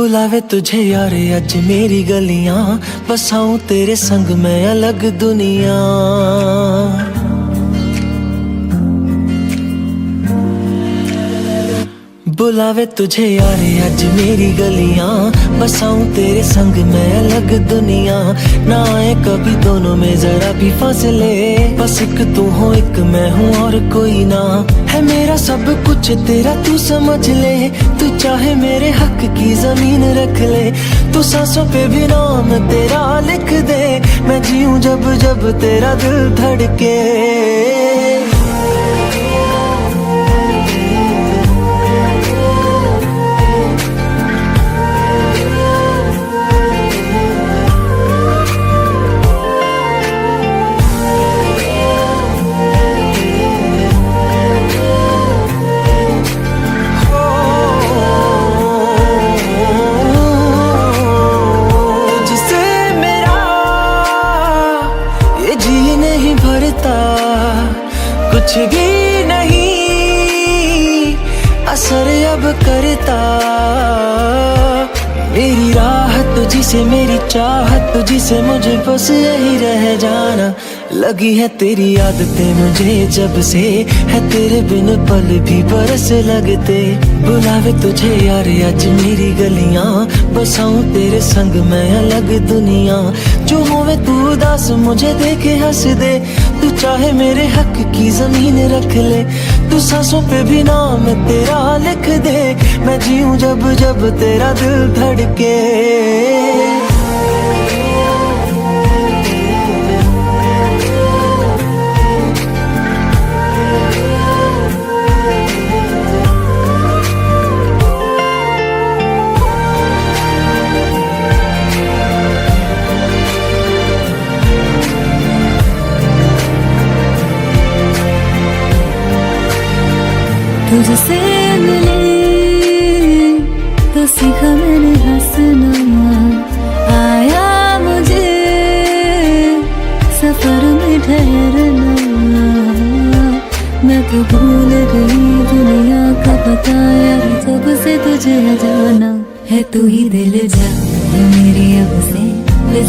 बुलावे तुझे यार अज मेरी गलियां, बसाऊं तेरे संग मैं अलग दुनिया। बुलावे तुझे यार अज मेरी गलियां, बसाऊं तेरे संग मैं अलग दुनिया। ना आए कभी दोनों में जरा भी फासले, बस एक तू हो एक मैं हूँ और कोई ना। है मेरा सब कुछ तेरा तू समझ ले, तू चाहे मेरे हक की जमीन रख ले। तू सांसों पे भी नाम तेरा लिख दे, मैं जीऊं जब जब तेरा दिल धड़के। कुछ भी नहीं असर अब करता, मेरी राह तुझी से मेरी चाहत तुझी से, मुझे बस यही रह जाना। लगी है तेरी आदतें मुझे जब से, है तेरे बिन पल भी बरस लगते। बुलावे तुझे यार आज मेरी गलियां, बसाऊं तेरे संग मैं अलग दुनिया। जो होवे तू उदास मुझे देखे हंस दे, तू चाहे मेरे हक की जमीन रख ले। तू सांसों पे भी नाम तेरा लिख दे, मैं जीऊं जब जब तेरा दिल धड़के। तुझसे मिले तो सीखा मैंने हंसना, आया मुझे सफर में ठहरना। मैं तो भूल गई दुनिया का पता यार, जब से तुझे जाना है। तू ही दिल जा मेरी अब से,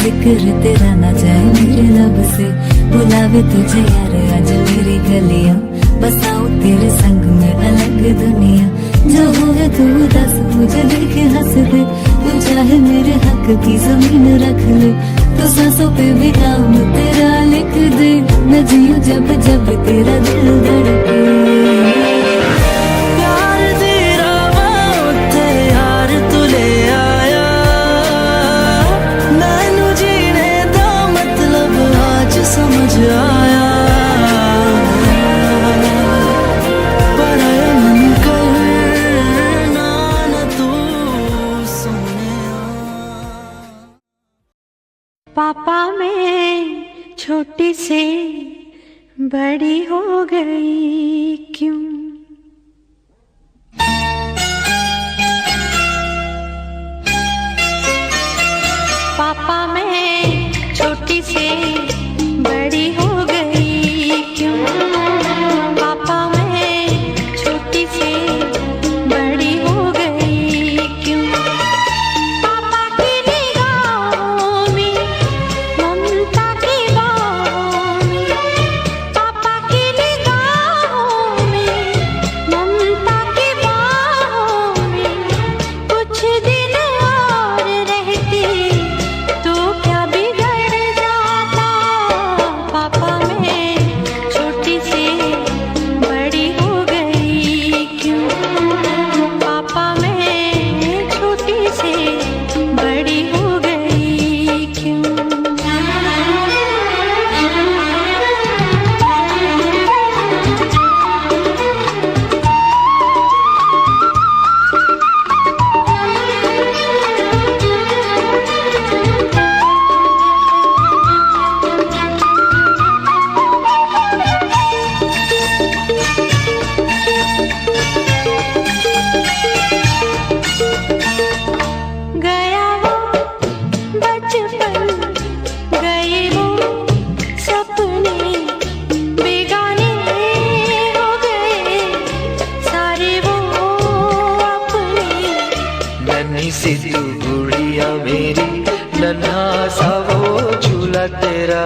जिक्र तेरा ना जाए मेरे लब से। बुलावे तुझे यार आज मेरी गलियां, बसाऊं तेरे संग में अलग दुनिया। जो होवे तू दस मुझे देखे हंस दे, तू चाहे मेरे हक की जमीन रख ले। तू सांसों पे भी नाम तेरा लिख दे, मैं जीऊं जब जब तेरा दिल धड़के। प्यार तेरा तेरे यार तू ले आया, मैनू जीने दा मतलब आज समझ आया। पापा मैं छोटी से बड़ी हो गई क्यों? पापा मैं छोटी से बड़ी हो गई क्यों? पापा मैं छोटी से बड़ी हो गई क्यों? पापा की निगाहों में ममता की बाहों में, पापा की निगाहों में ममता की बाहों में, कुछ दिन और रहती तो क्या बिगड़ जाता। सा वो झूला तेरा,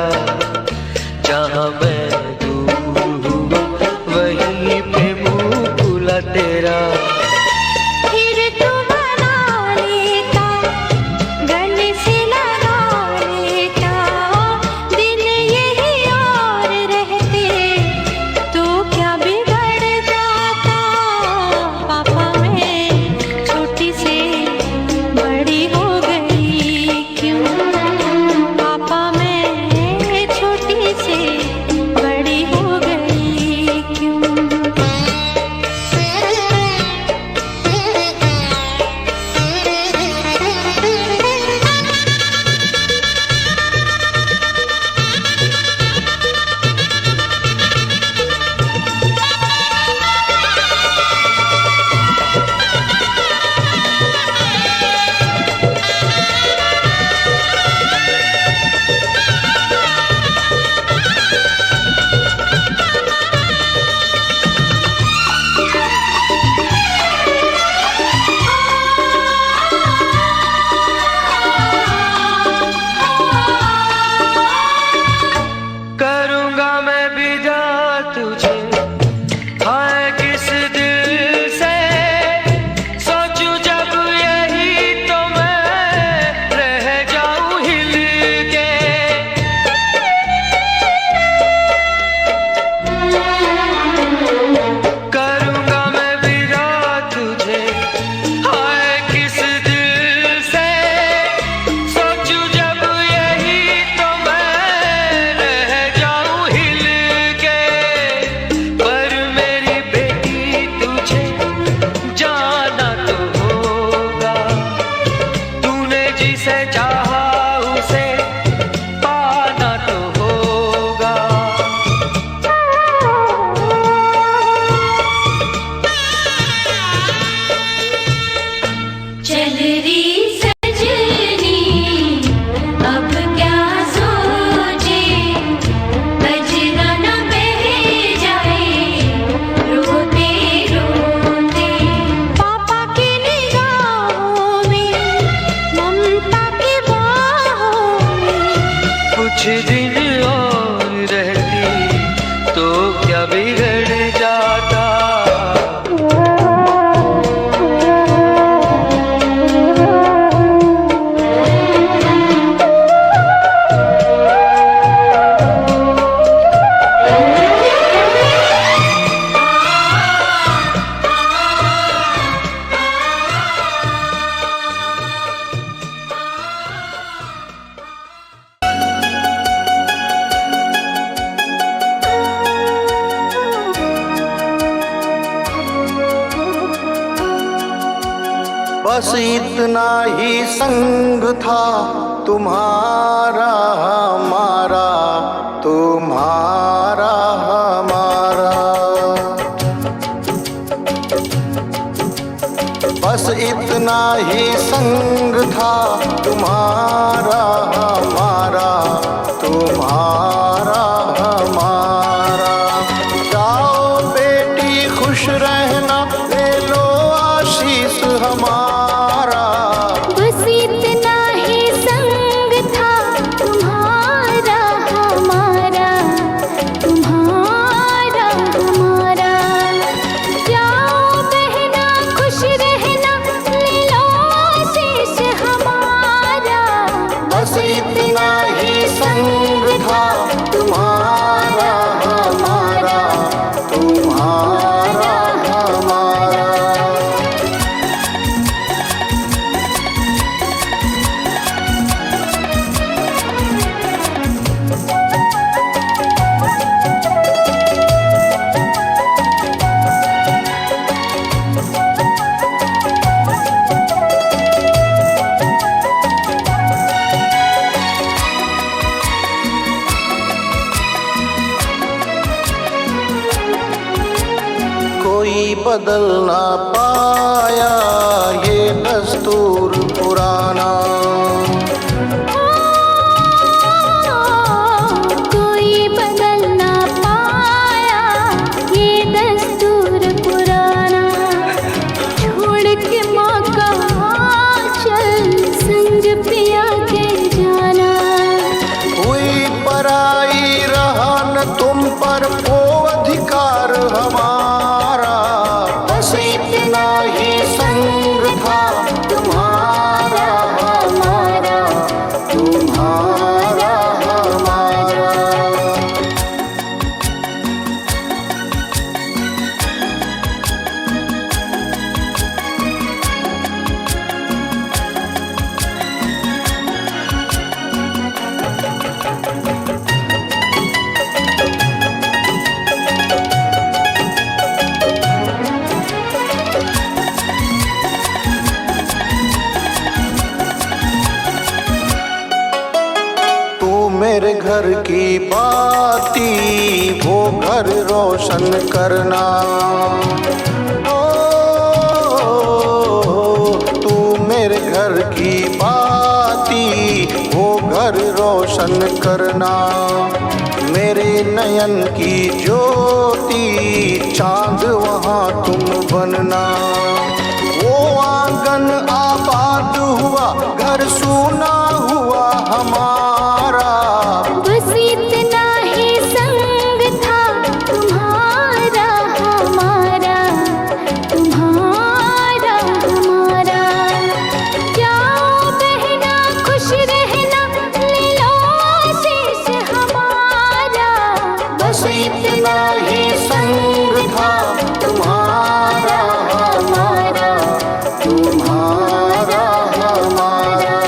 जहाँ मैं दूर हुआ वहीं पे मुँह खुला तेरा। फिर तू बना लेता, गले से लगा लेता, दिन यही और रहते तो क्या बिगड़ जाता। पापा मैं छोटी से बड़ी हो गई क्यों, पापा मैं छोटी से बड़ी हो गई क्यों। करूँगा मैं विदा तुझे, हाय किस दिल से, सोचूं जब यही तो मैं रह जाऊं हिल के। करूँगा मैं विदा तुझे, हाय किस दिल से, सोचूं जब यही तो मैं रह जाऊं हिल के। पर मेरी बेटी तुझे जाना तो होगा, तूने जिसे चाहा उसे पाना तो होगा। चल री सजनी अब क्या सोचे, बजना न बह जाए रोते रोते। पापा की निगाहों में, ममता की बाहों में, कुछ दिन और रहती तो क्या बिगड़ जाता। बस इतना ही संग था तुम्हारा हमारा, तुम्हारा हमारा। बस इतना ही संग था तुम्हारा हमारा, तुम्हारा हमारा। जाओ बेटी खुश रहना, ले लो आशीष हमारा। बस इतना ही संग था तुम्हारा हमारा, तुम्हारा हमारा। जाओ बहना खुश रहना, ले लो आशीष हमारा। बस इतना ही संग था तुम्हारा हमारा, तुम्हारा हमारा। कोई बदल ना पाया ये दस्तूर पुराना। कोई बदल ना पाया ये दस्तूर पुराना। छोड़ के माँ का आंचल संग पिया के जाना। मेरे घर की बाती वो घर रोशन करना। ओ तू मेरे घर की बाती वो घर रोशन करना। मेरे नयन की ज्योति चांद वहाँ तुम बनना। वो आंगन आबाद हुआ घर सूना हुआ हमारा। बस इतना ही संग था तुम्हारा हमारा, तुम्हारा हमारा। जाओ बहना खुश रहना, ले लो आशीष हमारा। बस इतना ही संग था तुम्हारा हमारा, तुम्हारा हमारा।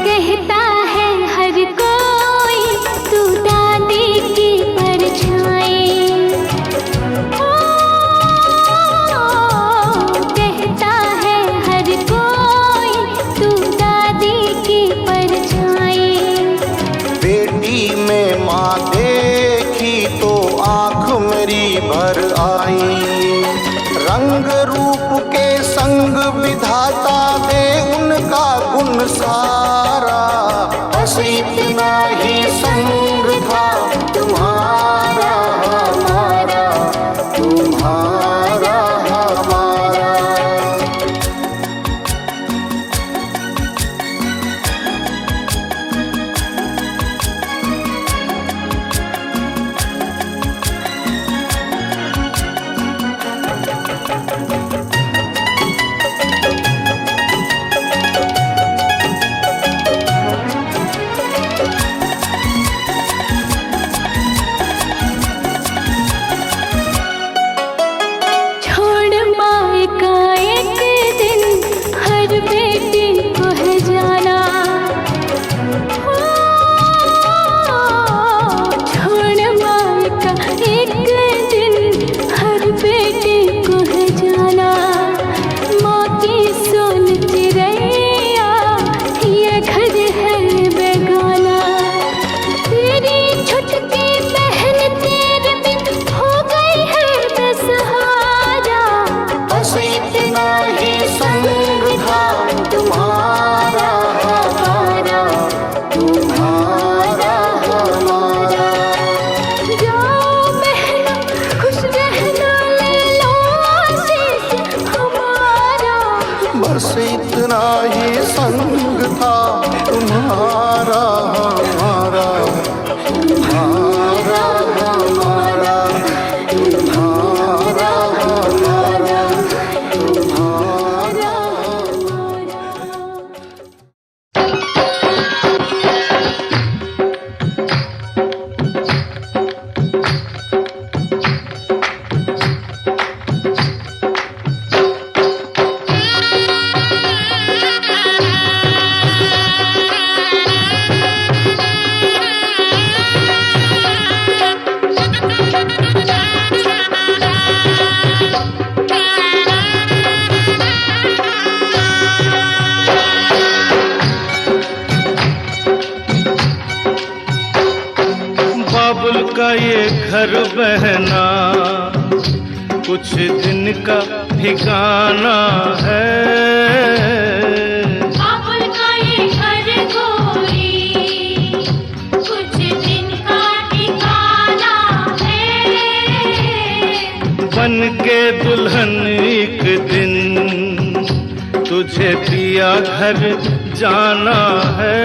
कहता है हर कोई तू दादी की परछाई। ओ कहता है हर कोई तू दादी की परछाई। बेटी में माँ देखी तो आँख मेरी भर आई। रंग रूप के संग विधाता दे उनका गुण सारा। बस इतना ही संग था तुम्हारा हमारा, तुम्हारा हमारा। छोड़ माए का एक दिन हर बेटी को है जाना। ओ, छोड़ माए का एक दिन हर बेटी को है जाना। माँ की सोन चिड़ैया ये घर है बेगाना। तेरी छुटकी बहन तेरे बिन हो गई है बेसहारा। बस इतना ही संग था तुम्हारा हमारा, तुम्हारा हमारा। जाओ बहना खुश रहना, ले लो आशीष हमारा। बस इतना ही संग था तुम्हारा हमारा, तुम्हारा हमारा, तुम्हारा हमारा, तुम्हारा बाबुल का ये घर बहना कुछ दिन का ठिकाना है। बाबुल का ये घर गोरी कुछ दिन का ठिकाना है। बन के दुल्हन एक दिन तुझे पिया घर जाना है।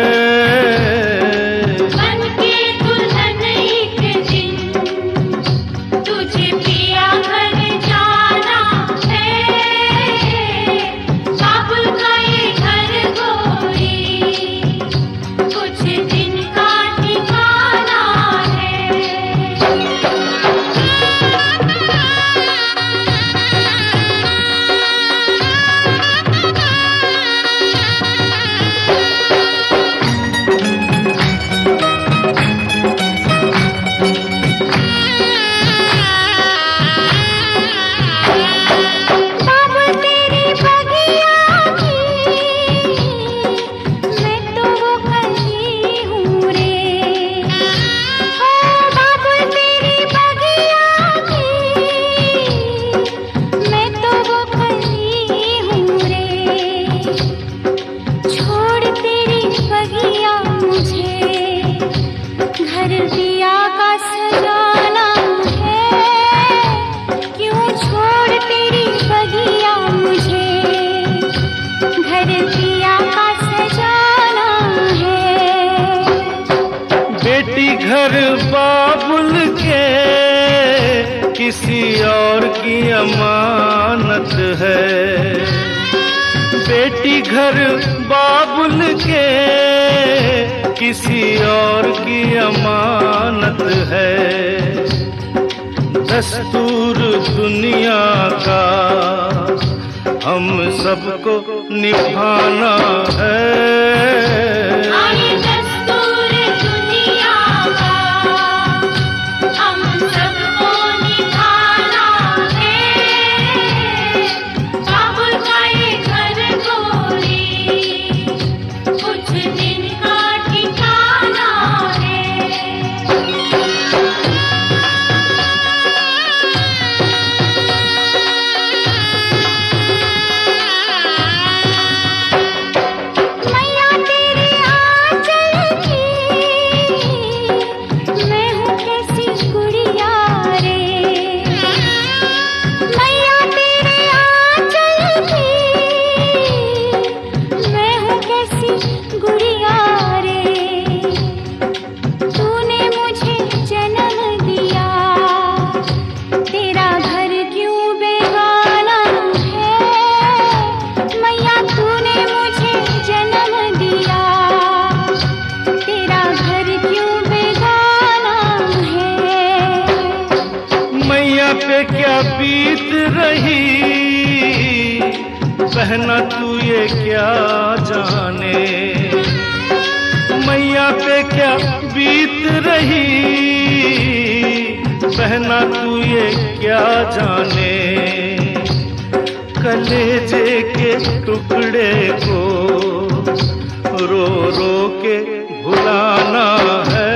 किसी और की अमानत है। बेटी घर बाबुल के किसी और की अमानत है। दस्तूर दुनिया का हम सबको निभाना है। क्या बीत रही बहना तू ये क्या जाने। मैया पे क्या बीत रही बहना तू ये क्या जाने। कलेजे के टुकड़े को रो रो के भुलाना है।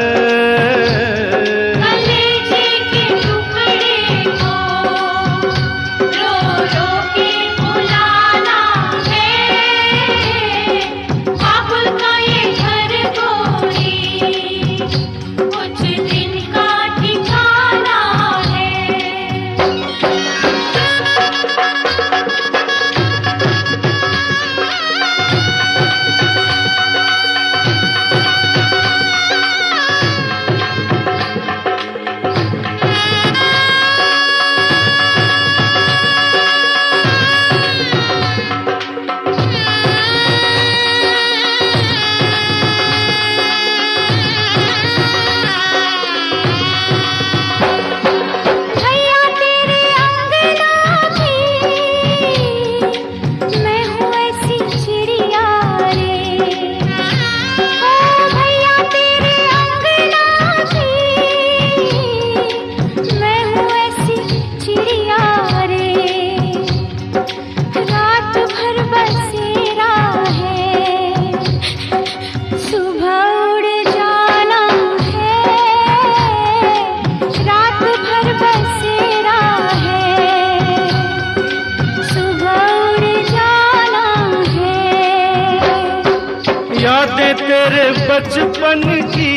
यादें तेरे बचपन की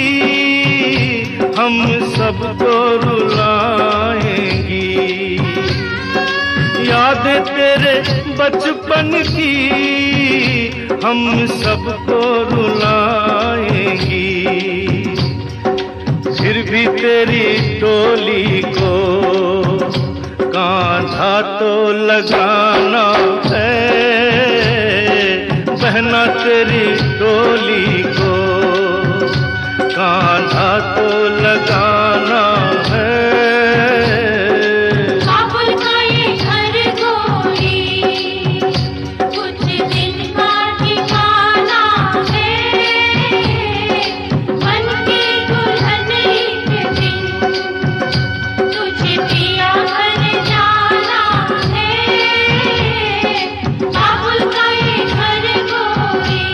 हम सबको रुलाएंगी। यादें तेरे बचपन की हम सबको रुलाएंगी। फिर भी तेरी डोली को कांधा तो लगाना है। बहना तेरी डोली को कांधा तो लगाना है। बाबुल का ये घर गोरी कुछ दिन का ठिकाना है। बन के दुल्हन एक दिन तुझे पिया घर जाना है। बाबुल का ये घर गोरी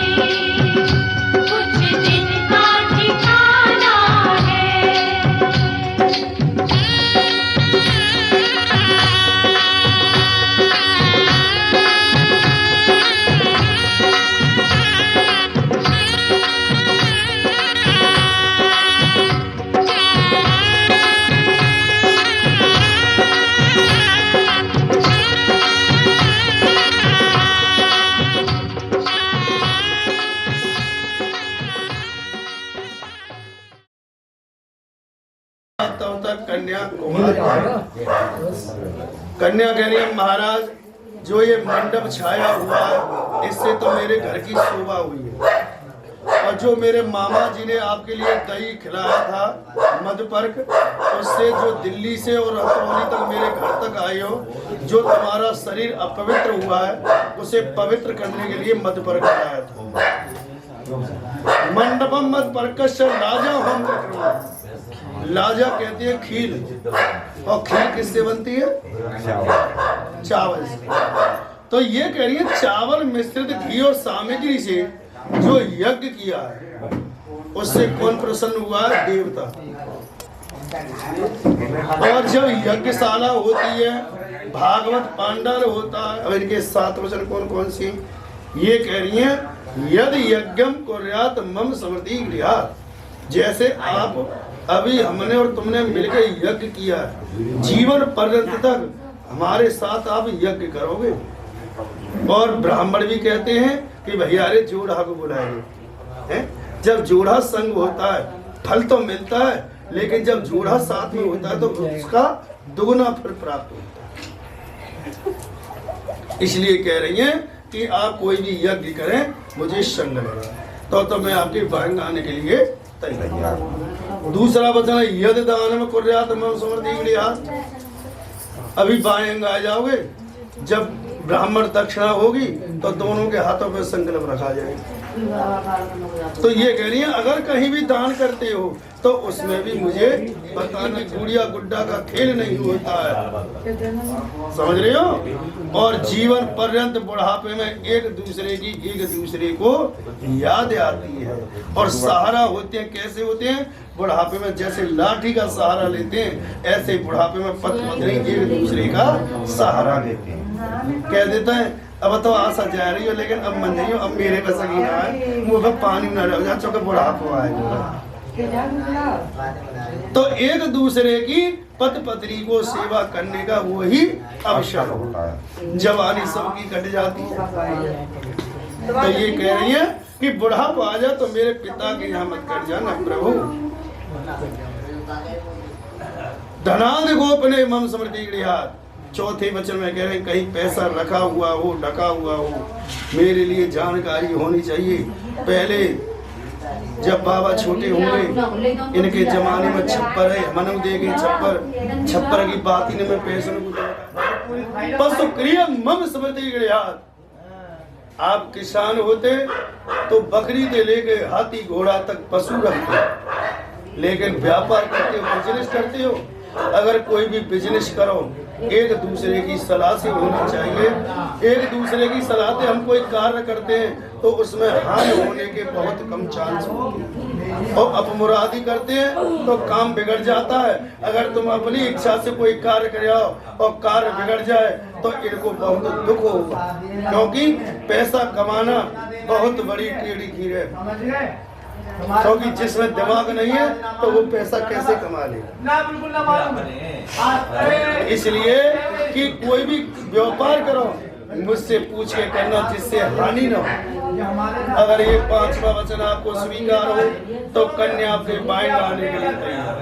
तक कन्या कुमारी है। कन्या कह रही है महाराज जो ये मंडप छाया हुआ है इससे तो मेरे घर की शोभा हुई है, और जो मेरे मामा जी ने आपके लिए दही खिलाया था मधुपर्क, उससे जो दिल्ली से और रतौली तक मेरे घर तक आए हो, जो तुम्हारा शरीर अपवित्र हुआ है उसे पवित्र करने के लिए मधुपर्क लाया था। मंडपम मधुपर्कस्य लाजा हम प्रकृति। लाजा कहती है खील, और खील किससे बनती है? चावल से। तो ये कह रही है चावल मिश्रित घी और सामग्री से जो यज्ञ किया है उससे कौन प्रसन्न हुआ है? देवता। और जब यज्ञशाला होती है, भागवत पांडर होता है। अब इनके 7 वचन कौन कौन सी? ये कह रही है यद यज्ञम कुर्यात मम समृद्धि गृहात। जैसे आप अभी हमने और तुमने मिलकर यज्ञ किया है, जीवन पर्यंत तक हमारे साथ आप यज्ञ करोगे। और ब्राह्मण भी कहते हैं कि भैया रे जोड़ा को बुलाएंगे। जब जोड़ा संग होता है फल तो मिलता है, लेकिन जब जोड़ा साथ में होता है तो उसका दुगना फल प्राप्त होता है। इसलिए कह रही हैं कि आप कोई भी यज्ञ करें मुझे संग लगा तो मैं आपके बांग आने के लिए तैयार। दूसरा वचन है यद दानम कुर्यात मम समृद्धि गृहात। अभी बाएं आ जाओगे, जब ब्राह्मण दक्षिणा होगी तो दोनों के हाथों पर संकल्प रखा जाएगा। तो ये कह रही है अगर कहीं भी दान करते हो तो उसमें भी मुझे बताना, गुड़िया गुड्डा का खेल नहीं होता है, समझ रहे हो। और जीवन पर्यंत बुढ़ापे में एक दूसरे को याद आती है और सहारा होते हैं। कैसे होते हैं? बुढ़ापे में जैसे लाठी का सहारा लेते हैं, ऐसे बुढ़ापे में पत्नी एक दूसरे का सहारा लेते हैं। कह देता है अब तो आशा जा रही हो लेकिन अब मन नहीं हो, अब मेरे पे सगी ना है, मुँह पानी न लग जा, चौके बुढ़ापा आएगा। तो एक दूसरे की पति पत्नी को सेवा करने का वही अवसर होता है। जवानी सबकी कट जाती है। तो ये कह रही है कि बुढ़ापा आ जा तो मेरे पिता के यहाँ मत कर जाना प्रभु। धनाद गोपने मम समृद्धि गृहात। चौथे वचन में कह रहे हैं कहीं पैसा रखा हुआ हो, ढका हुआ हो, मेरे लिए जानकारी होनी चाहिए। पहले जब बाबा छोटे होंगे, इनके जमाने में छप्पर है, मनव देगी छप्पर की बात ही में पैसे पशु क्रिया मम समृद्धि गृहात। आप किसान होते तो बकरी से लेके हाथी घोड़ा तक पशु रखते, लेकिन व्यापार करते हो, बिजनेस करते हो, अगर कोई भी बिजनेस करो एक दूसरे की सलाह से होना चाहिए। एक दूसरे की सलाह से हम कोई कार्य करते हैं तो उसमें हानि होने के बहुत कम चांस होते हैं, और अपमुरादी करते हैं तो काम बिगड़ जाता है। अगर तुम अपनी इच्छा से कोई कार्य कर आओ और कार्य बिगड़ जाए तो इनको बहुत दुख होगा, क्योंकि पैसा कमाना बहुत बड़ी टेढ़ी खीर है। क्योंकि जिसमें दिमाग नहीं है तो वो पैसा कैसे कमा लेगा। इसलिए कि कोई भी व्यापार करो मुझसे पूछ के करना जिससे हानि न हो। अगर ये 5वां वचन आपको स्वीकार हो तो कन्या आपके बाएं आने के लिए तैयार।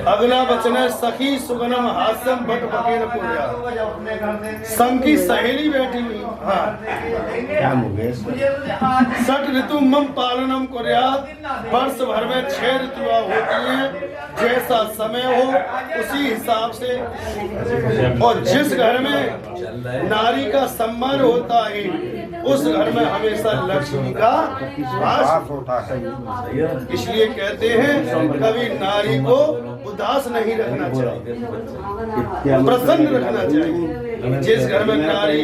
अगला वचन है सखी सुगनम हास्यम बट बकेर कुर्यात। संग की सहेली बैठी हुई, हाँ, सठ ऋतु मम पालनम कुर्यात। वर्ष भर में 6 ऋतुआं होती हैं, जैसा समय हो उसी हिसाब से। और जिस घर में नारी का सम्मान होता है उस घर में हमेशा लक्ष्मी का वास होता है। इसलिए कहते हैं कभी नारी को उदास नहीं रखना चाहिए, प्रसन्न रखना चाहिए। जिस घर में नारी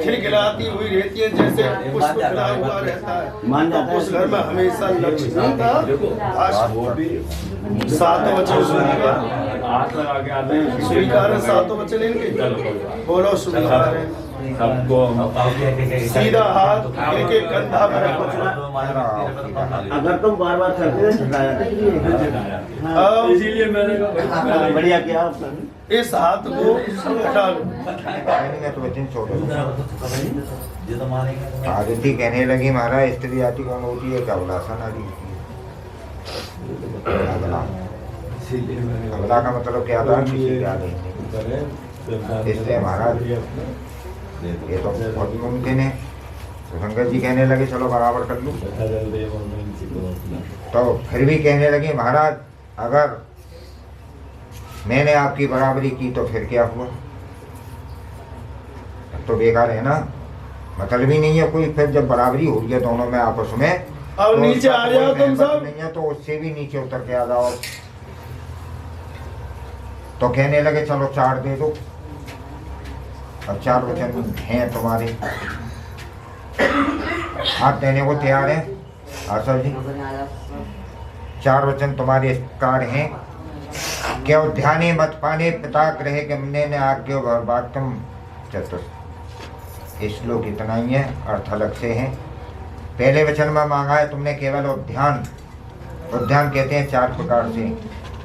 खिलखिलाती हुई रहती है, जैसे पुष्प खिला हुआ रहता है, तो उस घर में हमेशा लक्ष्मी का वास। 7 वचन स्वीकार, 7 वचन इनके बोलो स्वीकार है। सीधा हाथ इनके कंधा पर अगर तुम बार बार करते इसीलिए मैंने बढ़िया किया। इस हाथ को हटा लो। आदित्य कहने लगी महाराज स्त्री जाति कौन होती है? क्या बोला? अबला का मतलब क्या था? किसी के आगे नहीं। इसलिए महाराज ये तो बहुत मुमकिन है। तो शंकर जी कहने लगे चलो बराबर कर लूं। तो फिर भी कहने लगे महाराज अगर मैंने आपकी बराबरी की तो फिर क्या हुआ? तो बेकार है ना, मतलब ही नहीं है कोई। फिर जब बराबरी हो गई दोनों में आपस में, अब तो नीचे उसका आ जाओ कोई तुम सब। मेहनत नहीं है तो उससे भी नीचे उतर के आ जाओ। तो कहने लगे चलो 4 दे दो। अब 4 वचन हैं तुम्हारे, आप देने को तैयार हैं आसर जी? 4 वचन तुम्हारे इस प्रकार हैं कि उद्याने मत पाने पिता ग्रह गमने ने आज्ञा वाक्यम चतुर्थ। श्लोक इतना ही है, अर्थ अलग से है। पहले वचन में मांगा है तुमने केवल उद्यान। उद्यान कहते हैं 4 प्रकार से।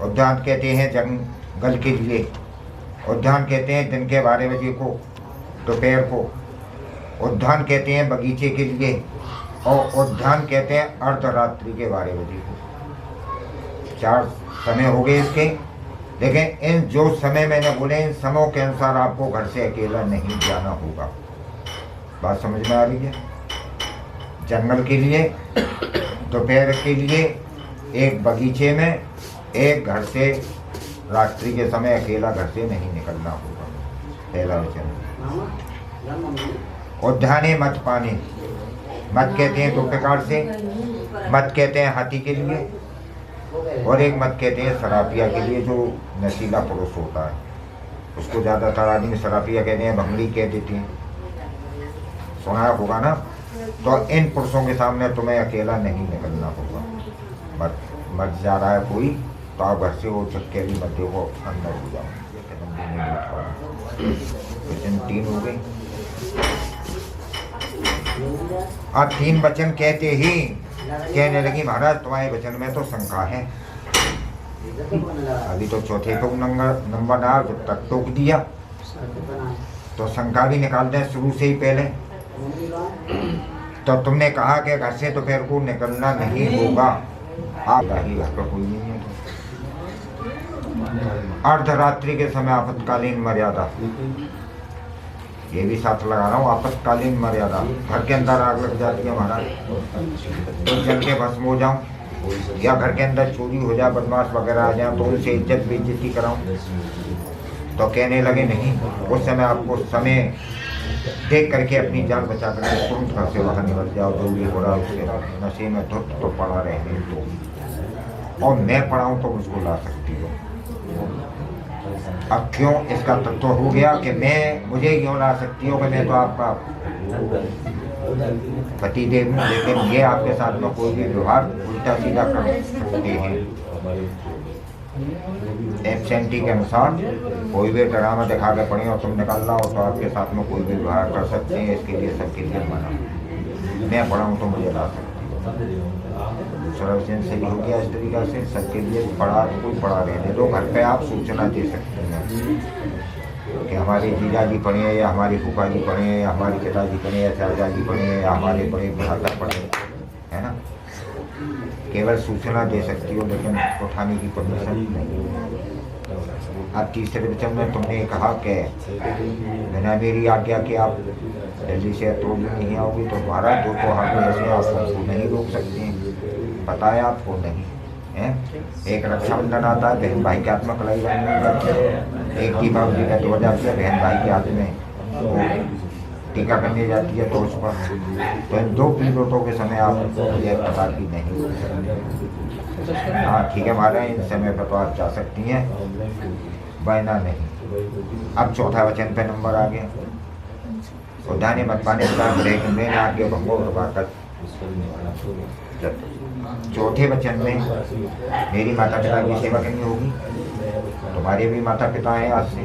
उद्यान कहते हैं जंगल के लिए, उद्यान कहते हैं दिन के 12 बजे को, दोपहर को, उद्यान कहते हैं बगीचे के लिए, और उद्यान कहते हैं अर्धरात्रि के 12 बजे को। 4 समय हो गए इसके। लेकिन इन जो समय मैंने बोले इन समयों के अनुसार आपको घर से अकेला नहीं जाना होगा। बात समझ में आ रही है? जंगल के लिए, दोपहर के लिए, एक बगीचे में, एक घर से रात्रि के समय अकेला घर से नहीं निकलना होगा। पहला वचन। उद्याने मत पाने, मत कहते हैं 2 प्रकार से। मत कहते हैं हाथी के लिए, और एक मत कहते हैं शराबिया के लिए, जो नशीला पुरुष होता है उसको ज़्यादातर आदमी शराबिया कहते हैं, भंगड़ी कह देते हैं, सुना होगा ना। तो इन पुरुषों के सामने तुम्हें अकेला नहीं निकलना होगा। मत जा रहा है कोई तो आप घर से वो चक्के भी मत देखो, अंदर हो जाओ। वचन 3 हो गए। अब 3 वचन कहते ही कहने लगी महाराज तुम्हारे वचन में तो शंका है। अभी तो चौथे को नंबर डाल जब तक टोक दिया तो शंका भी निकाल दें शुरू से ही पहले। तो तुमने कहा कि घर से दोपहर को निकलना नहीं होगा। आप ही घर पर कोई नहीं है। अर्धरात्रि के समय आपातकालीन मर्यादा, ये भी साथ लगा रहा हूँ। आपातकालीन मर्यादा, घर के अंदर आग लग जाती है महाराज तो जल के भस्म हो जाऊं, या घर के अंदर चोरी हो जाए, बदमाश वगैरह आ जाए तो उनसे इज्जत बेइज्जती कराऊं। तो कहने लगे नहीं, उस समय आपको समय देख करके अपनी जान बचा करके तुरंत घर से बाहर निकल जाओ। जो भी हो रहा है उससे नशे में धुत तो पड़ा रहने तो, और मैं पढ़ाऊँ तो मुझको ला सकती हो। अब क्यों इसका तत्व हो गया कि मुझे क्यों ला सकती हो कि मैं तो आपका पति देव हूँ, लेकिन ये आपके साथ में कोई भी व्यवहार उल्टा सीधा कर सकते हैं। एब्सेंटी के अनुसार कोई भी ड्रामा दिखा के पढ़े और तुम निकाल रहा हो तो आपके साथ में कोई भी व्यवहार कर सकते हैं। इसके लिए सबके लिए मना। मैं पढ़ाऊँ तो मुझे ला सकती हो। सर्वजन से भी हो गया इस तरीका से, सबके लिए पढ़ा तो कोई पढ़ा रहने दो। घर पे आप सूचना दे सकते हैं कि हमारे जीजा जी पढ़े या हमारी फूफा जी पढ़े या हमारी पिताजी पढ़े या चाचा जी पढ़े या हमारे बड़े भ्राता पढ़े, है ना। केवल सूचना दे सकती हो लेकिन उठाने की परमिशन नहीं। अब तीसरे वचन में तुमने कहा कि बिना मेरी आज्ञा के आप दिल्ली से तो भी नहीं आओगे तो हमारा दो तो हाथ में ऐसे आपको नहीं रोक सकते हैं। पता है आपको नहीं है। एक रक्षाबंधन आता है, बहन भाई के हाथ में कलाई बंधनी जाती है। एक दीपावली का 2 जाती है, बहन भाई के हाथ में वो टीका करने जाती है तो उस पर। तो इन 2 पीरियडों के समय आप ये पता कि नहीं। हाँ ठीक है महाराज, इन समय पर तो आप जा सकती हैं, वरना नहीं। अब चौथा वचन पे नंबर आ गया। उद्याने मत पाने मैंने आगे भंगो कर। चौथे वचन में मेरी माता पिता की सेवा करनी होगी, तुम्हारे भी माता पिता हैं, आज से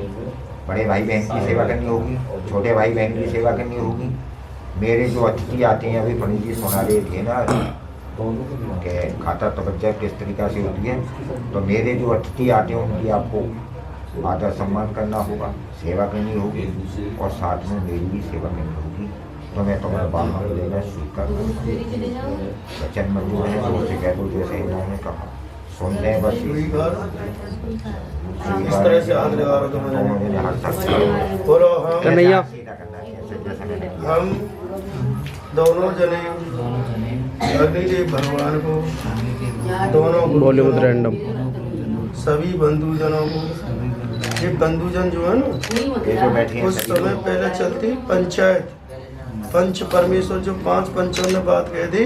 बड़े भाई बहन की सेवा करनी होगी, छोटे भाई बहन की सेवा करनी होगी। मेरे जो अतिथि आते हैं, अभी पंडित जी सुना रहे थे ना कि खाता तवज्जो किस तरीका से होती है, तो मेरे जो अतिथि आते हैं उनकी आपको आदर सम्मान करना होगा, सेवा करनी होगी और साथ में मेरी भी सेवा करनी होगी। तो मैं तुम्हारा बात लेना स्वीकार करूँगा। वचन मंजूर है तो उसे कह दो जैसे इन्होंने कहा। सुनने बस स्वीकार इस तरह से हाथ लगा रहा तो था मुझे हर शख्स और कन्हैया सीधा करना चाहिए सज्जा समय में। हम दोनों जने अग्निदेव भगवान को दोनों बॉलीवुड रैंडम सभी बंधुजनों को, ये बंधुजन जो है ना, ये जो बैठी हैं उस सभी समय लोग, पहले चलती पंचायत, पंच परमेश्वर जो 5 पंचों ने बात कह दी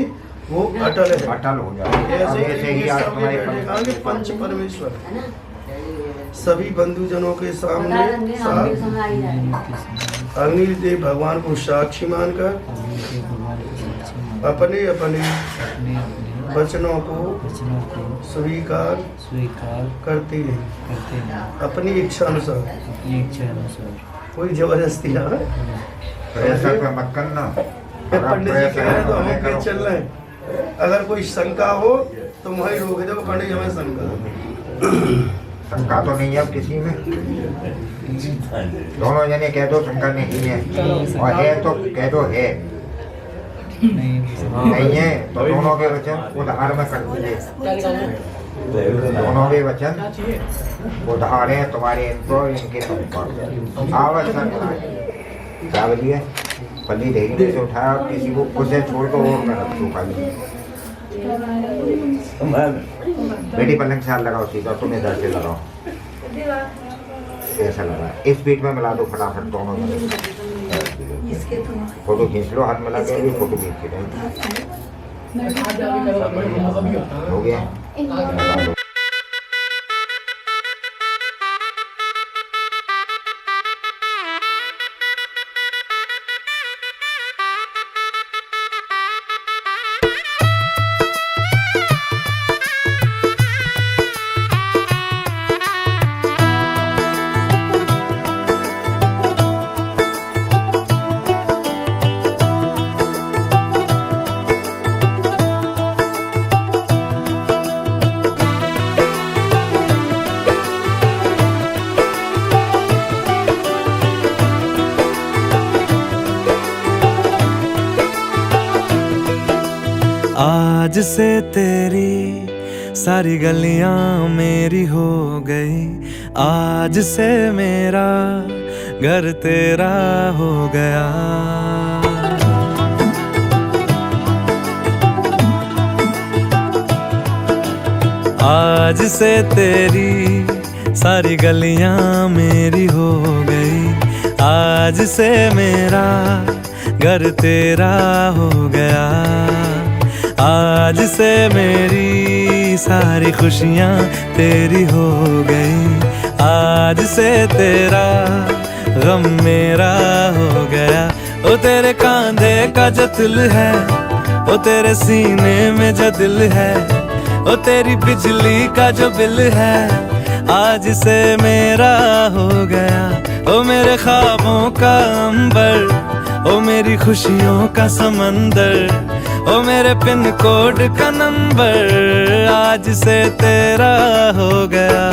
वो अटल है। अटल हो जाए। अब ऐसे ऐसे ही आज तुम्हारे बैठेगा कि पंच परमेश्वर सभी बंधुजनों के सामने अग्निदेव भगवान को साक्षी मानकर अपने अपने वचनों को स्वीकार करती है अपनी इच्छा अनुसार, कोई जबरदस्ती ना है। प्रेशर पे मत करना। पंडित जी कह रहे हैं तो हमें क्या चल रहे हैं, अगर कोई शंका हो तो वही रोक दो, पंडित जी हमें शंका है। शंका तो नहीं है अब किसी में, दोनों जने कह दो शंका नहीं है, और है तो कह दो है, नहीं है तो दोनों के वचन उधार में कर दीजिए। दोनों के वचन उधार है तुम्हारे इनको इनके तुम आवश्यक क्या बोलिए पल्ली देरी से उठाया, किसी को खुद से छोड़ दो और मैं रख दूँ खाली। बेटी पलंग से हाथ लगाओ सीधा, तुम इधर से लगाओ, ऐसा लगा इस बीच में मिला दो फटाफट दोनों में। फोटो खींच लो, हाथ मिला के भी फोटो खींच के हो गया। आज से तेरी सारी गलियां मेरी हो गई, आज से मेरा घर तेरा हो गया। आज से तेरी सारी गलियां मेरी हो गई, आज से मेरा घर तेरा हो गया। आज से मेरी सारी खुशियाँ तेरी हो गई, आज से तेरा गम मेरा हो गया। ओ तेरे कांधे का जो दिल है, ओ तेरे सीने में जो दिल है, ओ तेरी बिजली का जो बिल है, आज से मेरा हो गया। ओ मेरे ख्वाबों का अंबर, ओ मेरी खुशियों का समंदर, ओ मेरे पिन कोड का नंबर, आज से तेरा हो गया।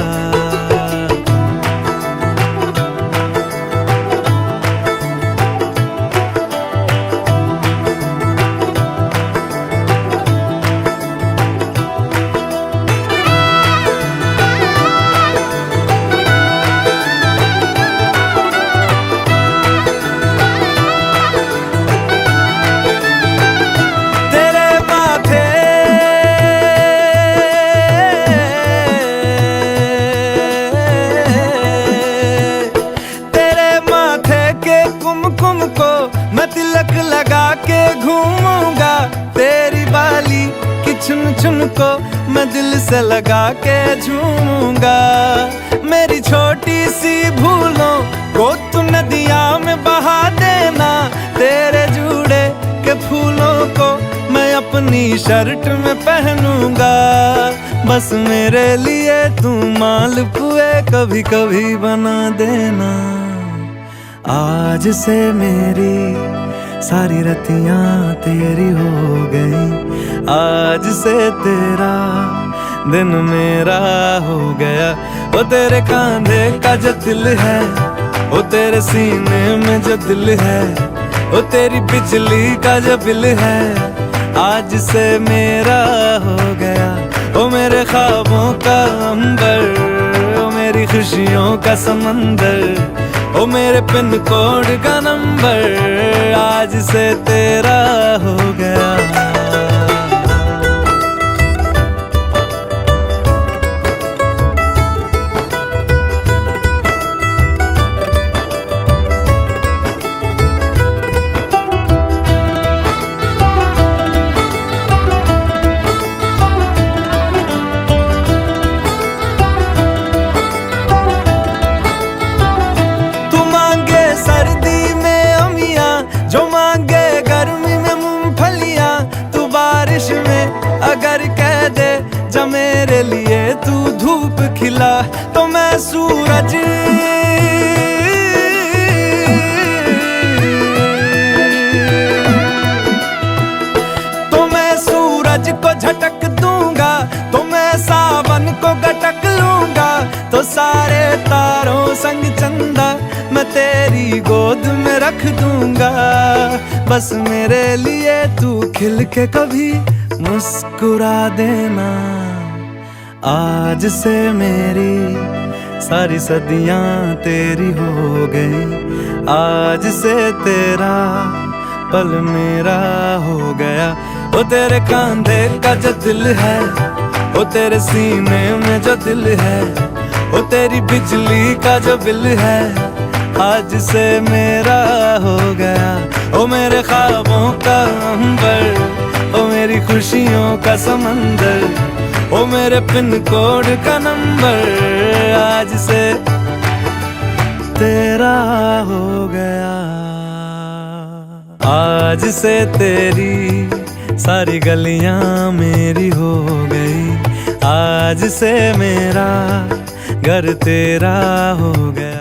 चुन चुन को मैं दिल से लगा के झूमूंगा। मेरी छोटी सी भूलों को तू नदिया में बहा देना, तेरे जुड़े के फूलों को मैं अपनी शर्ट में पहनूंगा। बस मेरे लिए तू मालपुए कभी कभी बना देना। आज से मेरी सारी रतियां तेरी हो गई, आज से तेरा दिन मेरा हो गया। वो तेरे कांधे का जो दिल है, वो तेरे सीने में जो दिल है, वो तेरी बिजली का जो बिल है, आज से मेरा हो गया। वो मेरे ख्वाबों अंबर, ओ मेरी खुशियों का समंदर, ओ मेरे पिन कोड का नंबर आज से तेरा हो गया। जो मांगे गर्मी में मूंगफलियां, तू बारिश में अगर कह दे जा मेरे लिए तू धूप खिला, तो मैं सूरज को झटक दूंगा, तो मैं सावन को गटक लूंगा, तो सारे तारों संग चंदा मैं तेरी गोद में रख दूंगा। बस मेरे लिए तू खिल के कभी मुस्कुरा देना। आज से मेरी सारी सदियां तेरी हो गई, आज से तेरा पल मेरा हो गया। वो तेरे कांधे का जो दिल है, वो तेरे सीने में जो दिल है, वो तेरी बिजली का जो बिल है आज से मेरा हो गया। ओ मेरे ख्वाबों का अंबर, ओ मेरी खुशियों का समंदर, ओ मेरे पिन कोड का नंबर आज से तेरा हो गया। आज से तेरी सारी गलियां मेरी हो गई, आज से मेरा घर तेरा हो गया।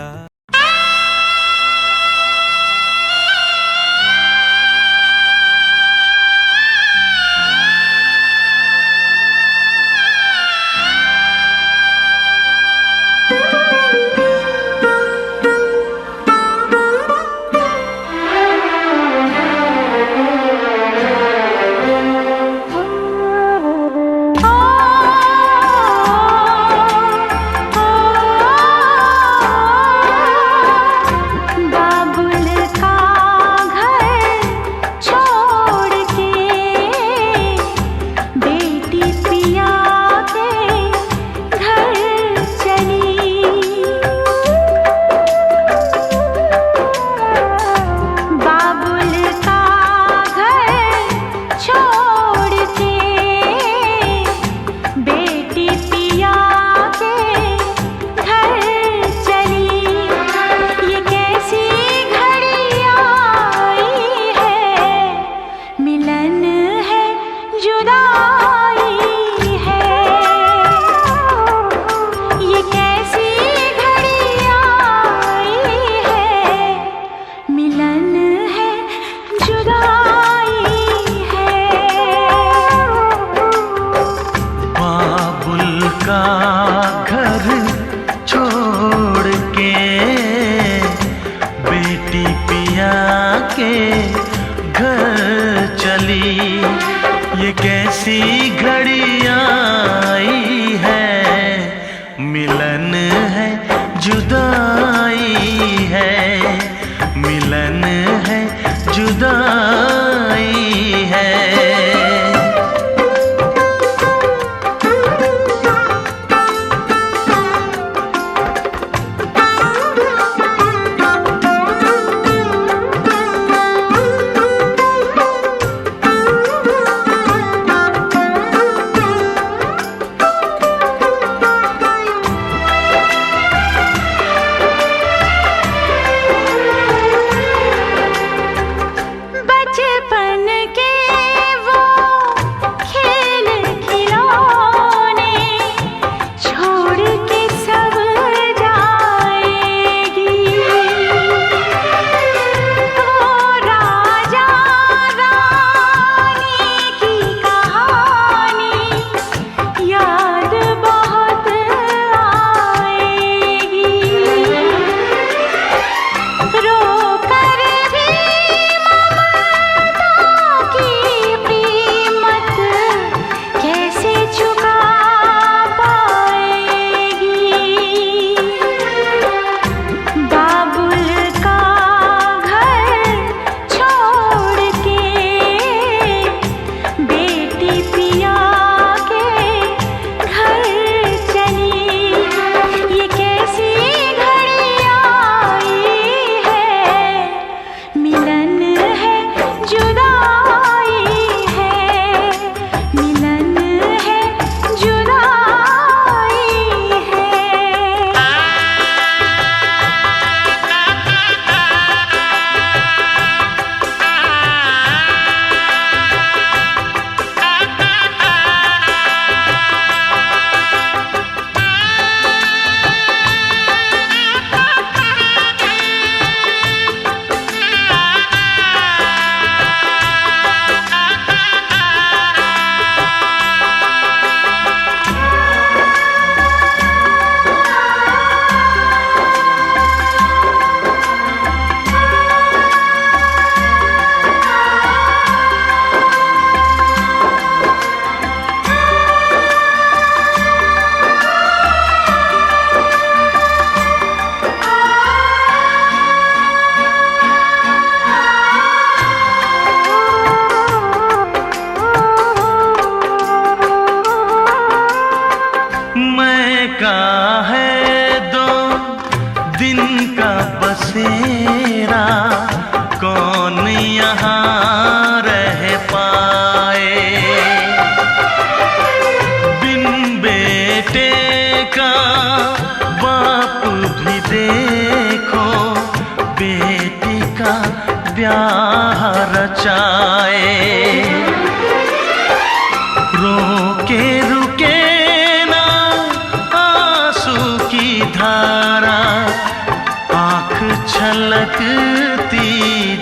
छलकती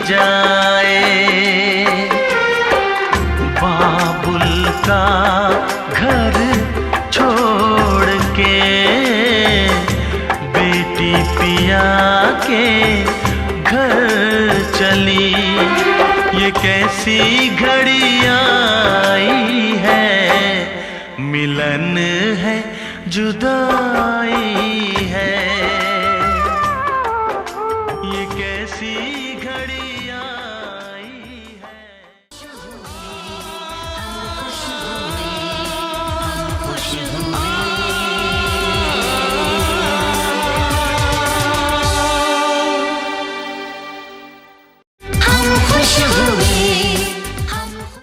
जाए। बाबुल का घर छोड़ के बेटी पिया के घर चली, ये कैसी घड़ी आई है, मिलन है जुदाई है।